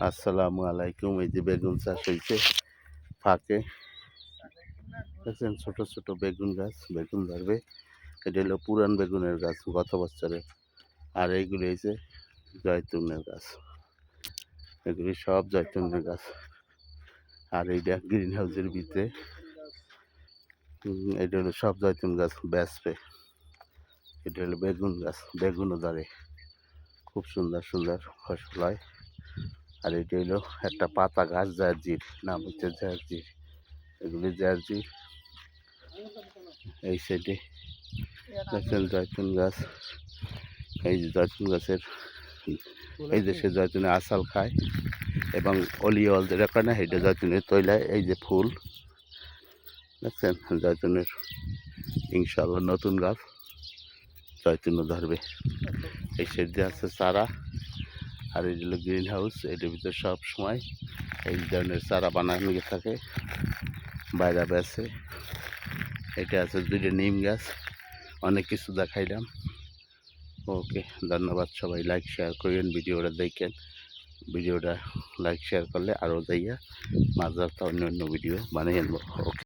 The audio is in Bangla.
আসসালামু আলাইকুম। এই যে বেগুন চাষ হয়েছে ফাঁকে, দেখছেন ছোট ছোট বেগুন গাছ, বেগুন ধরবে। এটা হলো পুরান বেগুনের গাছ গত বছরের। আর এইগুলি হয়েছে জয়তুনের গাছ, এগুলি সব জয়তুনের গাছ। আর এইটা গ্রিন হাউসের ভিতরে, এটা হলো সব জয়তুন গাছ বেচবে। এটা হলো বেগুন গাছ, বেগুনও ধরে, খুব সুন্দর সুন্দর ফসল হয়। আর এটা হলো একটা পাতা গাছ জারজির, নাম হচ্ছে জারজির। এগুলি জারজির। এই সাইডে দেখছেন জয়তুন গাছ। এই যে জয়তুন গাছের, এই যে সে জয়তুনের আসাল খায় এবং অলিও অল যেটা খায় না, এইটা জয়তুনের তৈলায়। এই যে ফুল দেখছেন জয়তুনের, ইনশাল্লাহ নতুন গাছ জয়তুনও ধরবে। এই সাইডে আছে চারা। আর এই হলো গ্রিন হাউস, এটার ভিতরে সব সময় এই ধরনের চারা বানানো থাকে, বাইরে বেছে। এটা আছে দুইটা নিম গাছ। অনেক কিছু দেখাইলাম। ওকে, ধন্যবাদ সবাই। লাইক শেয়ার করেন, ভিডিওটা দেখেন। ভিডিওটা লাইক শেয়ার করলে আরও যাইয়া মাঝরাতে অন্য অন্য ভিডিও বানিয়ে আনবো। ওকে।